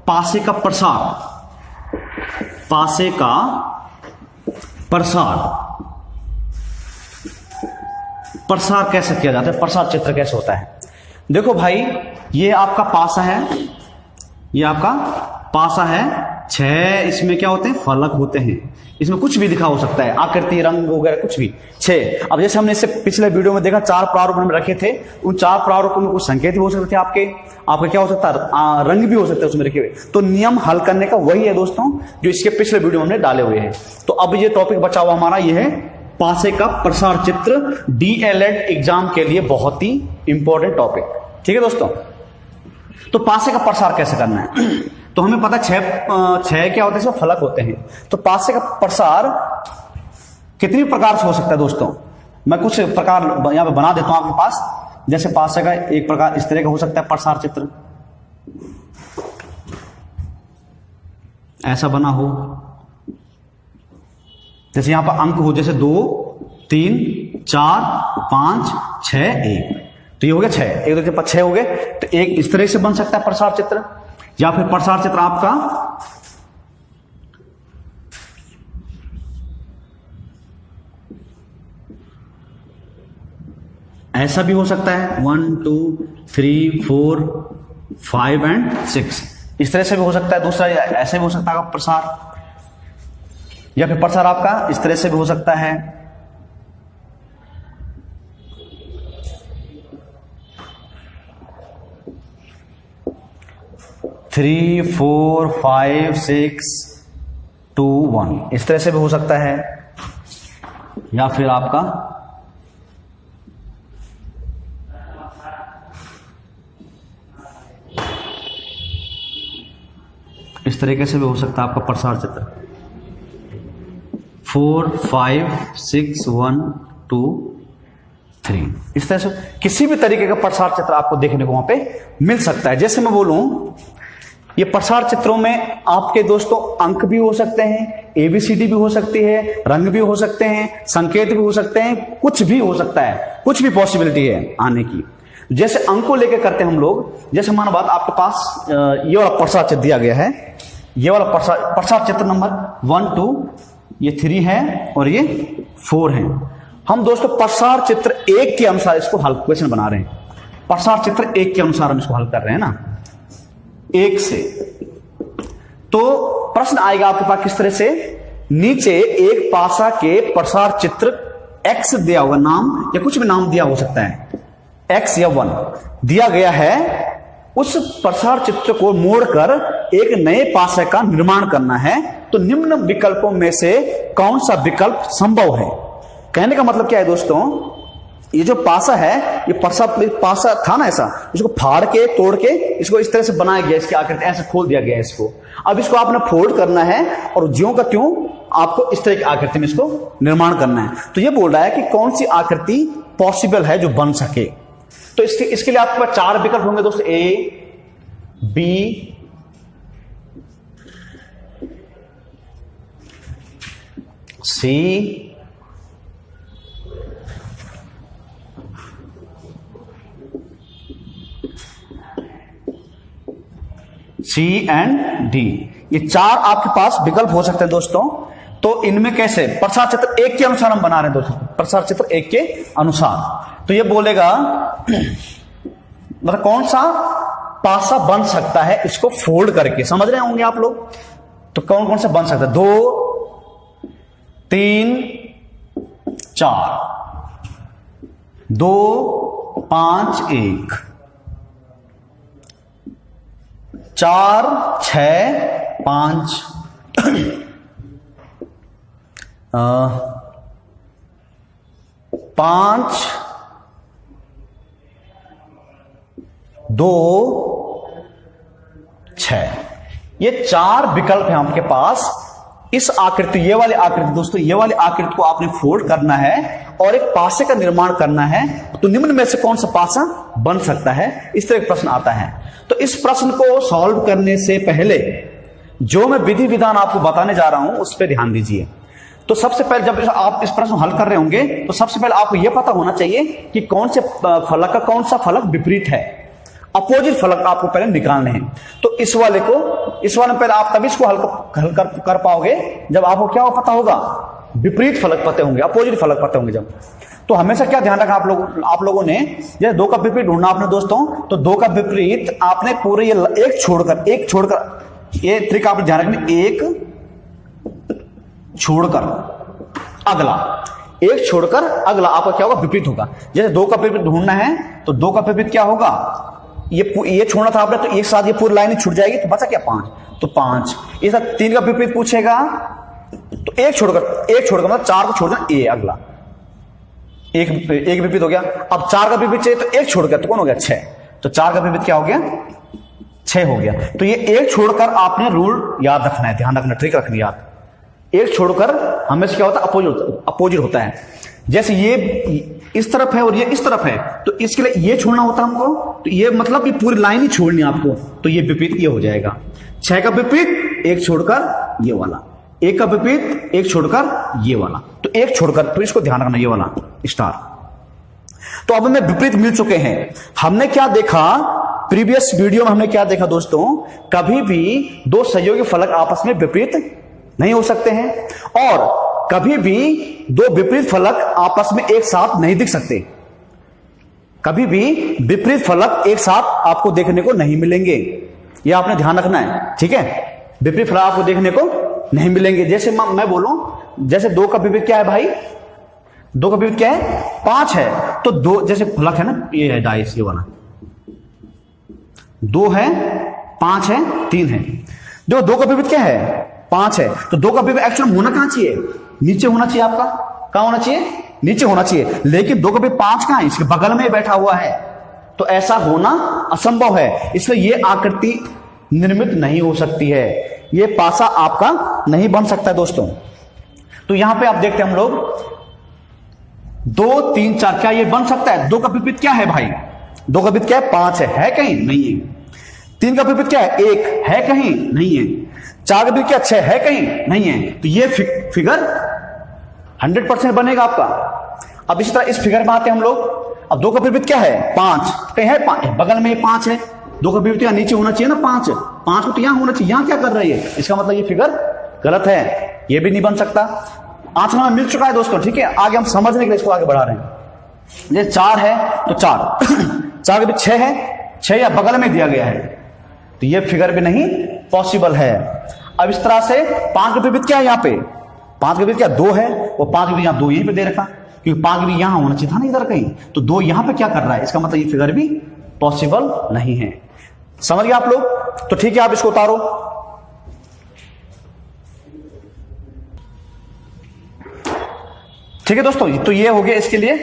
पासे का प्रसार, पासे का प्रसार, प्रसार कैसे किया जाता है, प्रसार चित्र कैसे होता है। देखो भाई, ये आपका पासा है, ये आपका पासा है, 6 इसमें क्या होते हैं, फलक होते हैं। इसमें कुछ भी लिखा हो सकता है, आकृति, रंग वगैरह कुछ भी। 6। अब जैसे हमने इससे पिछले वीडियो में देखा 4 प्रारूप में रखे थे, उन 4 प्रारूपों में कुछ संकेत भी हो सकते थे आपके क्या हो सकता है, रंग भी हो सकते हैं उसमें रखे हुए। तो नियम हल करने का वही है दोस्तों जो इसके पिछले वीडियो में हमने डाले हुए हैं। तो अब ये टॉपिक बचा हुआ हमारा ये है पासे का प्रसार चित्र, डीएलएड एग्जाम के लिए बहुत ही इंपॉर्टेंट टॉपिक। ठीक है दोस्तों, तो पासे का प्रसार कैसे करना है। तो हमें पता 6 क्या होते हैं, इसमें फलक होते हैं। तो पासे का प्रसार कितनी प्रकार से हो सकता है दोस्तों, मैं कुछ प्रकार यहां पे बना देता हूं आपके पास। जैसे पासे का एक प्रकार इस तरह का हो सकता है प्रसार चित्र, ऐसा बना हो, जैसे यहां पर अंक हो, जैसे 2 3 4 5 6 1, तो ये हो गया 6, 1 2 3 4 6 हो गए। तो एक इस तरह से बन सकता है प्रसार चित्र, या फिर प्रसार चित्र आपका ऐसा भी हो सकता है, 1 2 3 4 5 एंड 6, इस तरह से भी हो सकता है। दूसरा ऐसे भी हो सकता है आपका प्रसार, या फिर प्रसार आपका इस तरह से भी हो सकता है। थ्री 4 5 6 2 1, इस तरह से भी हो सकता है। या फिर आपका इस तरीके से भी हो सकता है आपका प्रसार चित्र, 4 5 6 1 2 3, इस तरह से किसी भी तरीके का प्रसार चित्र आपको देखने को वहां पे मिल सकता है। जैसे मैं बोलूं, ये प्रसार चित्रों में आपके दोस्तों अंक भी हो सकते हैं, एबीसीडी भी हो सकती है, रंग भी हो सकते हैं, संकेत भी हो सकते हैं, कुछ भी हो सकता है, कुछ भी पॉसिबिलिटी है आने की। जैसे अंक को लेकर करते हैं हम लोग, जैसे मानो बात आपके पास ये वाला प्रसार चित्र दिया गया है, ये वाला प्रसार चित्र नंबर 1 2, ये 3 है और ये 4 है। हम दोस्तों प्रसार चित्र 1 के अनुसार इसको हल क्वेश्चन बना रहे हैं। प्रसार चित्र 1 के अनुसार हम इसको हल कर रहे हैं ना, 1 से। तो प्रश्न आएगा आपके पास किस तरह से, नीचे एक पासा के प्रसार चित्र x दिया होगा, नाम या कुछ भी नाम दिया हो सकता है, x या 1 दिया गया है। उस प्रसार चित्र को मोड़कर एक नए पासे का निर्माण करना है। तो निम्न विकल्पों में से कौन सा विकल्प संभव है। कहने का मतलब क्या है दोस्तों, ये जो पासा है, ये पासा था ना ऐसा, इसको फाड़ के तोड़ के इसको इस तरह से बनाया गया, इसकी आकृति ऐसे खोल दिया गया है इसको। अब इसको आपने फोल्ड करना है और ज्यों का त्यों आपको इस तरह की आकृति में इसको निर्माण करना है। तो ये बोल रहा है कि कौन सी आकृति पॉसिबल है जो बन सके। तो इसके लिए आपके पास 4 विकल्प होंगे दोस्तों, A B C and D, ये 4 आपके पास विकल्प हो सकते हैं दोस्तों। तो इनमें कैसे प्रसार चित्र 1 के अनुसार हम बना रहे हैं दोस्तों, प्रसार चित्र 1 के अनुसार। तो ये बोलेगा मतलब कौन सा पासा बन सकता है इसको फोल्ड करके, समझ रहे होंगे आप लोग। तो कौन कौन सा बन सकता है, 2 3 4, 2 5 1, 4 6 5 5 2 6, ये 4 विकल्प हैं आपके पास। इस आकृति, ये वाली आकृति दोस्तों, ये वाली आकृति को आपने फोल्ड करना है और एक पासे का निर्माण करना है। तो निम्न में से कौन सा पासा बन सकता है, इस तरह का प्रश्न आता है। तो इस प्रश्न को सॉल्व करने से पहले जो मैं विधि विधान आपको बताने जा रहा हूं उस पर ध्यान दीजिए। तो सबसे पहले जब आप इस प्रश्न हल कर रहे होंगे तो सबसे पहले आपको यह पता होना चाहिए कि कौन से फलक का कौन सा फलक विपरीत है। अपोजिट फलक आपको पहले निकालने हैं। तो इस वाले में पहले आप तभी इसको हल कर पाओगे जब आपको क्या पता होगा, विपरीत फलक पते होंगे, अपोजिट फलक पते होंगे जब। तो हमेशा क्या ध्यान रखा आप लोगों ने, जैसे 2 का विपरीत ढूंढना आपने दोस्तों, तो 2 का विपरीत आपने पूरे ये एक छोड़कर ये ट्रिक आपने ध्यान रखनी, एक छोड़कर अगला, एक छोड़कर अगला आपका क्या होगा, विपरीत होगा। जैसे 2 का विपरीत ढूंढना है तो 2 का विपरीत क्या होगा, ये छोड़ना था आपने, तो एक साथ ये पूरी लाइन ही छूट जाएगी, तो बचा क्या 5, तो 5। ये 3 का विपरीत पूछेगा तो एक छोड़कर मतलब 4 को छोड़कर ए अगला, एक विपरीत हो गया। अब 4 का विपरीत चाहिए तो एक छोड़कर, तो कौन हो गया 6, तो 4 का विपरीत क्या हो गया 6 हो गया। तो ये एक छोड़कर आपने रूल याद रखना है, ध्यान रखना, ट्रिक रखनी याद। एक छोड़कर हमेशा क्या होता है, अपोजिट होता है। जैसे ये इस तरफ है और ये इस तरफ है, तो इसके लिए ये छोड़ना होता है हमको, तो ये मतलब ये पूरी लाइन ही छोड़नी है आपको, तो ये विपरीत ये हो जाएगा। 6 का विपरीत एक छोड़कर ये वाला, 1 का विपरीत एक छोड़कर ये वाला, तो एक छोड़कर, तो इसको ध्यान रखना, ये वाला स्टार। तो अब हमें विपरीत मिल चुके हैं। हमने क्या देखा प्रीवियस वीडियो में, हमने क्या देखा दोस्तों, कभी भी 2 सहयोगी फलक आपस में विपरीत नहीं हो सकते हैं, और कभी भी 2 विपरीत फलक आपस में एक साथ नहीं दिख सकते। कभी भी विपरीत फलक एक साथ आपको देखने को नहीं मिलेंगे, यह आपने ध्यान रखना है, ठीक है। विपरीत फलक आपको देखने को नहीं मिलेंगे। जैसे मैं बोलूं, जैसे 2 का विपरीत क्या है भाई, 2 का विपरीत क्या है 5 है, तो 2 जैसे फलक है ना, ये है डाइस, ये वाला 2 है, 5 है, 3 है। जो 2 का विपरीत क्या है 5 है, तो 2 का विपरीत एक्चुअली होना कहां चाहिए, नीचे होना चाहिए आपका, कहां होना चाहिए, नीचे होना चाहिए। लेकिन 2 का विपरीत 5 कहां है, इसके बगल में बैठा हुआ है, तो ऐसा होना असंभव है। इसलिए ये आकृति निर्मित नहीं हो सकती है, ये पासा आपका नहीं बन सकता है दोस्तों। तो यहां पे आप देखते हैं हम लोग 2 3 4, क्या ये बन सकता है। 2 का विपरीत क्या है भाई, 2 का विपरीत क्या है 5 है कहीं नहीं है। 3 का विपरीत क्या है 1 है कहीं नहीं है। 4 का विपरीत क्या 6 है कहीं नहीं है। तो ये फिगर 100% बनेगा आपका। अब इसी तरह इस फिगर में आते हैं हम लोग। अब 2 का विपरीत क्या है 5, कहीं है 5, बगल में 5 है। 2 का विपरीत यहाँ नीचे होना चाहिए ना 5 को तो यहां होना चाहिए, यहां क्या कर रही है, इसका मतलब ये फिगर गलत है, ये भी नहीं बन सकता। आंसर हमें मिल चुका है दोस्तों, ठीक है। आगे हम समझने के लिए इसको आगे बढ़ा रहे हैं। जैसे 4 है तो 4 के भी 6 है, 6 या बगल में दिया गया है, तो ये फिगर भी नहीं पॉसिबल है। अब इस तरह से 5 के विपरीत क्या है, यहाँ पे 5 के विपरीत क्या 2 है, और 5 के भी यहाँ 2 यहीं पे दे रखा, क्योंकि 5 भी यहां होना चाहिए था ना इधर कहीं, तो 2 यहां पे क्या कर रहा है, इसका मतलब ये फिगर भी पॉसिबल नहीं है। समझ गए आप लोग। तो ठीक है, आप इसको उतारो। ठीक है दोस्तों, तो ये हो गया, इसके लिए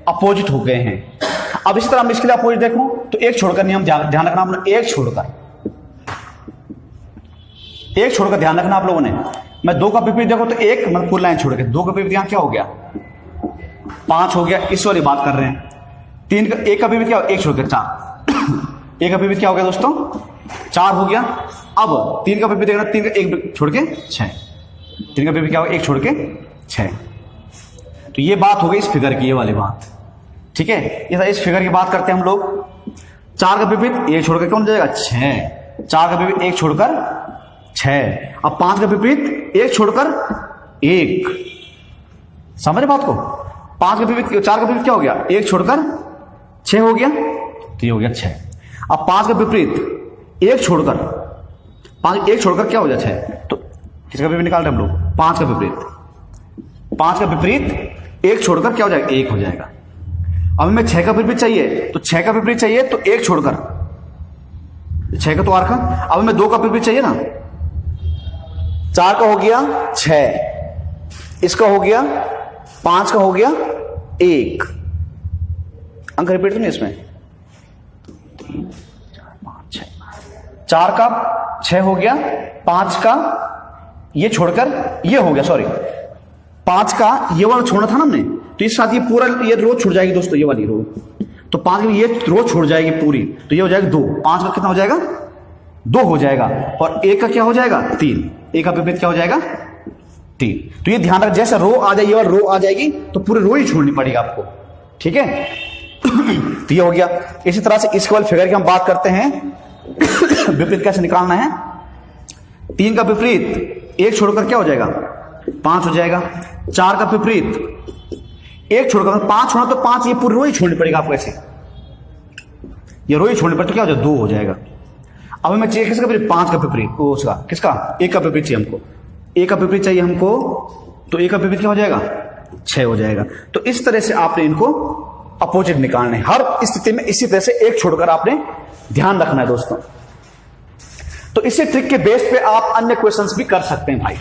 अपोजिट हो गए हैं। अब इसी तरह हम इसके लिए अपोजिट देखो तो एक छोड़कर नियम ध्यान रखना आप लोग, एक छोड़कर ध्यान रखना आप लोगों ने। मैं 2 का विपरीत देखो तो 1 मतलब पूरी लाइन छोड़ के, 2 का विपरीत यहां क्या हो गया 5 हो गया, इस वाली बात कर रहे हैं। 1 का विपरीत क्या हो, 1 छोड़ के 4, 1 का विपरीत क्या हो गया दोस्तों 4 हो गया। अब 3 का विपरीत देखना, 3 का 1 छोड़ के 6, 3 का विपरीत क्या हो 1 छोड़ के 6। तो ये बात हो गई इस फिगर की, ये वाली बात, ठीक है। इस फिगर की बात करते हैं हम लोग। 4 का विपरीत 1 छोड़कर कौन जाएगा 6, 4 का विपरीत 1 छोड़कर 6। अब 5 का विपरीत 1 छोड़कर 1, समझ बात को। 5 का विपरीत 4 का विपरीत क्या हो गया 1 छोड़कर 6 हो गया, तो ये हो गया 6। अब 5 का विपरीत 1 छोड़कर 5, 1 छोड़कर क्या हो गया 6, तो किसका विपरीत निकाल रहे हम लोग 5 का विपरीत। 5 का विपरीत 1 छोड़कर क्या हो जाएगा 1 हो जाएगा। अब हमें 6 का विपरीत चाहिए, तो 6 का विपरीत चाहिए तो 1 छोड़कर 6 का तो आर का। अब हमें 2 का विपरीत चाहिए ना, 4 का हो गया 6, इसका हो गया 5 का हो गया 1, अंक रिपीट तो नहीं इसमें, 4 का 6 हो गया, 5 का ये छोड़कर ये हो गया, सॉरी 5 का ये वाला छोड़ना था ना हमने, तो इस साथ ये पूरा ये रो छूट जाएगी दोस्तों, ये वाली रो, तो 5 की ये रो छोड़ जाएगी पूरी, तो ये हो जाएगा 2। 5 का कितना हो जाएगा 2 हो जाएगा, और 1 का क्या हो जाएगा 3, 1 का विपरीत क्या हो जाएगा 3। तो ये ध्यान रख, जैसे रो आ जाएगी और रो आ जाएगी तो पूरी रो ही छोड़नी पड़ेगी आपको, ठीक है। तो ये हो गया। इसी तरह से इस वाले फिगर की हम बात करते हैं, विपरीत कैसे निकालना है। 3 का विपरीत 1 छोड़कर क्या हो जाएगा, 5 हो जाएगा। 4 का विपरीत 1 छोड़कर 5 छोड़ा तो 5, ये पूरी रो ही छोड़नी पड़ेगा आपको, ऐसे ये रो ही छोड़नी पड़े तो क्या हो जाएगा, 2 हो जाएगा। अब हमें चाहिए किसका विपरीत, 5 का विपरीत, वो उसका किसका, 1 का विपरीत चाहिए हमको, 1 का विपरीत चाहिए हमको, तो 1 का विपरीत क्या हो जाएगा, 6 हो जाएगा। तो इस तरह से आपने इनको अपोजिट निकालने, हर स्थिति में इसी तरह से 1 छोड़कर आपने ध्यान रखना है दोस्तों। तो इसी ट्रिक के बेस पे आप अन्य क्वेश्चंस भी कर सकते हैं भाई।